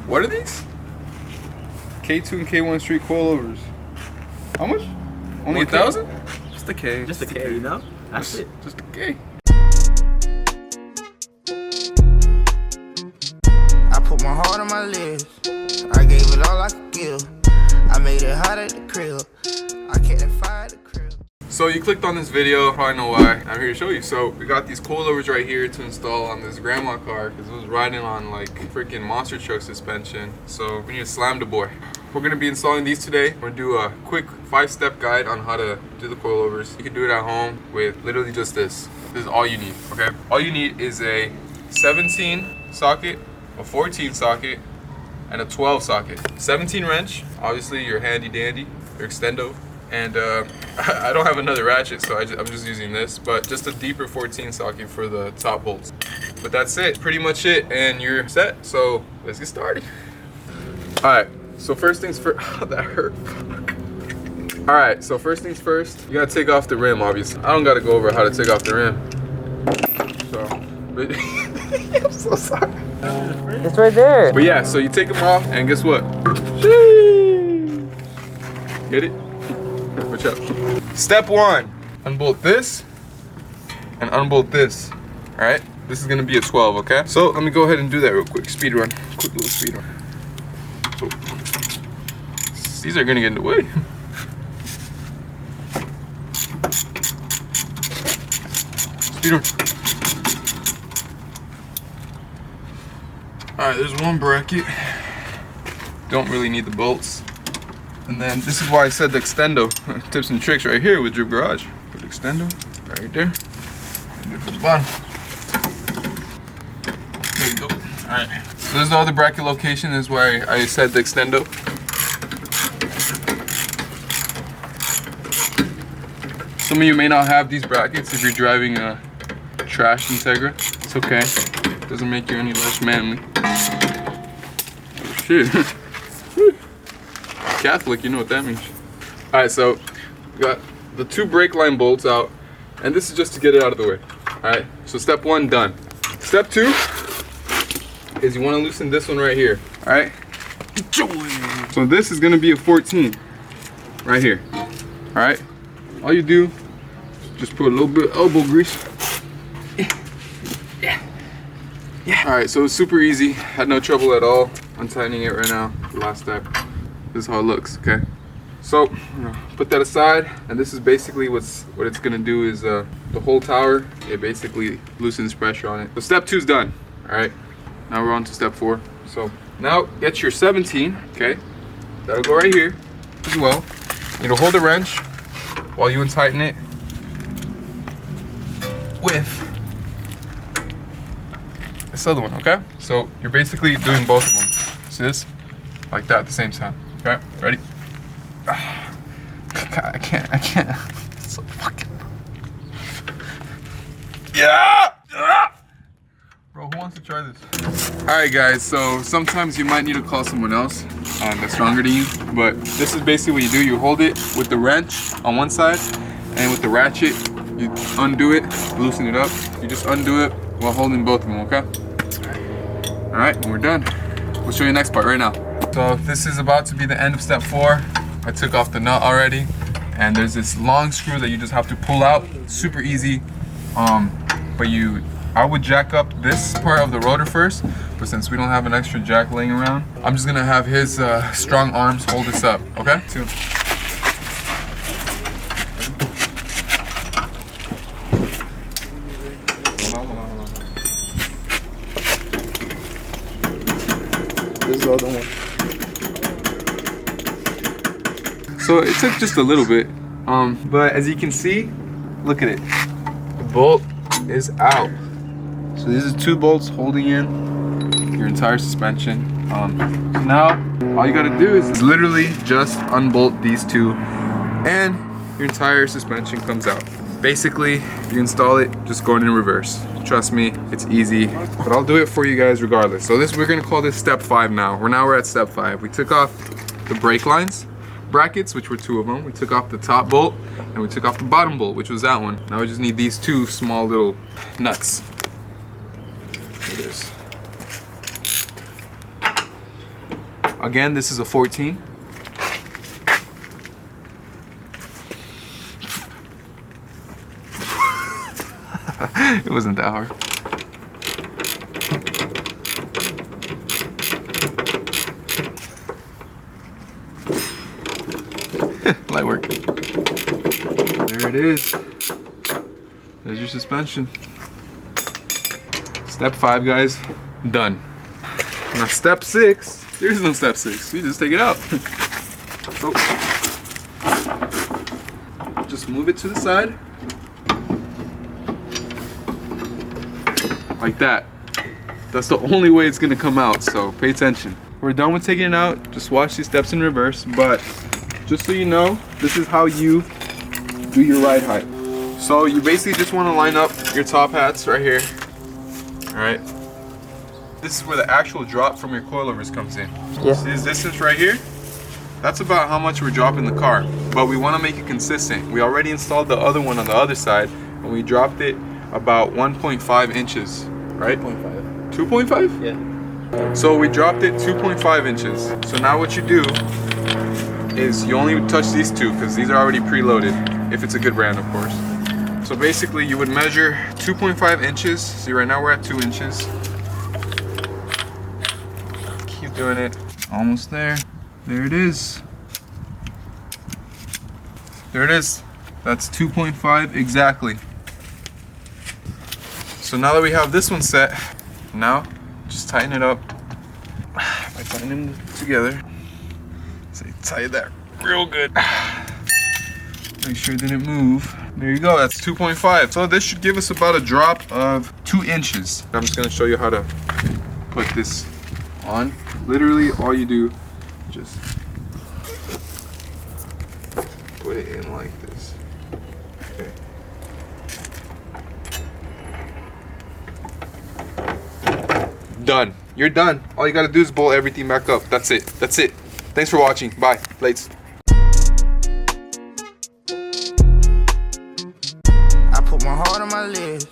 What are these? K2 and K1 street coilovers. How much? Only 1,000? Just a K. Just a K, you know? That's it. Just a K. I put my heart on my lips. I gave it all I could give. I made it hot at the crib. I kept it fire at the crib. So you clicked on this video, probably know why. I'm here to show you. So we got these coilovers right here to install on this grandma car because it was riding on like freaking monster truck suspension. So we need to slam the boy. We're gonna be installing these today. We're gonna do a quick 5-step guide on how to do the coilovers. You can do it at home with literally just this. This is all you need, okay? All you need is a 17 socket, a 14 socket, and a 12 socket. 17 wrench, obviously your handy dandy, your extendo. And I don't have another ratchet, so I'm just using this, but just a deeper 14 socket for the top bolts. But that's it, pretty much it, and you're set. So let's get started. All right, so first things first. Oh, that hurt. All right, so first things first, you gotta take off the rim, obviously. I don't gotta go over how to take off the rim. So, but I'm so sorry. It's right there. But yeah, so you take them off, and guess what? Get it? Watch out. Step 1, unbolt this and unbolt this. All right, this is gonna be a 12, okay? So let me go ahead and do that real quick. Speed run, quick little speed run. So, these are gonna get in the way. Speed run. All right, there's one bracket. Don't really need the bolts. And then this is why I said the extendo. Tips and tricks right here with Dripp Garage. Put the extendo right there. And do it for the bottom. There you go. Alright. So this is the other bracket location. This is why I said the extendo. Some of you may not have these brackets if you're driving a trash Integra. It's okay. It doesn't make you any less manly. Oh shit. Catholic, you know what that means. All right, so we got the 2 brake line bolts out, and this is just to get it out of the way. All right, so step 1 done. Step 2 is you want to loosen this one right here. All right, so this is gonna be a 14 right here. All right, all you do is just put a little bit of elbow grease. Yeah. All right, so it's super easy. Had no trouble at all untightening it right now. The last step. This is how it looks, okay? So, put that aside, and this is basically what it's gonna do is the whole tower, it basically loosens pressure on it. So step 2 is done, all right? Now we're on to step 4. So now get your 17, okay? That'll go right here as well. You know, hold the wrench while you untighten it with this other one, okay? So you're basically doing both of them. See this? Like that at the same time. Okay, ready? God, I can't. It's so fucking. Yeah! Bro, who wants to try this? Alright guys, so sometimes you might need to call someone else that's stronger than you, but this is basically what you do. You hold it with the wrench on one side, and with the ratchet, you undo it, loosen it up. You just undo it while holding both of them, okay? Alright, when we're done, we'll show you the next part right now. So this is about to be the end of step 4. I took off the nut already, and there's this long screw that you just have to pull out. Super easy. But I would jack up this part of the rotor first, but since we don't have an extra jack laying around, I'm just gonna have his strong arms hold this up, okay? 2. This is the other one. So it took just a little bit, but as you can see, look at it. The bolt is out. So these are 2 bolts holding in your entire suspension. So now all you gotta do is literally just unbolt these 2, and your entire suspension comes out. Basically, you install it just going in reverse. Trust me, it's easy, but I'll do it for you guys regardless. So we're gonna call this step 5 now. We're at step 5. We took off the brake lines brackets, which were 2 of them. We took off the top bolt, and we took off the bottom bolt, which was that one. Now we just need these 2 small little nuts. Here it is. Again, this is a 14. It wasn't that hard. Light work. There it is. There's your suspension. Step 5, guys, done. Now step 6, there's no step 6. You just take it out. So, just move it to the side. Like that. That's the only way it's gonna come out, so pay attention. We're done with taking it out. Just watch these steps in reverse, but just so you know, this is how you do your ride height. So you basically just wanna line up your top hats right here. All right. This is where the actual drop from your coilovers comes in. Yeah. See this distance right here? That's about how much we're dropping the car, but we wanna make it consistent. We already installed the other one on the other side, and we dropped it about 1.5 inches, right? 2.5. 2.5? Yeah. So we dropped it 2.5 inches. So now what you do is you only touch these two because these are already preloaded, if it's a good brand, of course. So basically you would measure 2.5 inches. See, right now we're at 2 inches. Keep doing it. Almost there. There it is. There it is. That's 2.5 exactly. So now that we have this one set, now just tighten it up by tightening them together. So you tighten that real good. Make sure it didn't move. There you go, that's 2.5. So this should give us about a drop of 2 inches. I'm just gonna show you how to put this on. Literally all you do, just put it in like this. Okay. Done. You're done. All you gotta do is bolt everything back up. That's it. That's it. Thanks for watching. Bye. Lates. I put my heart on my lips.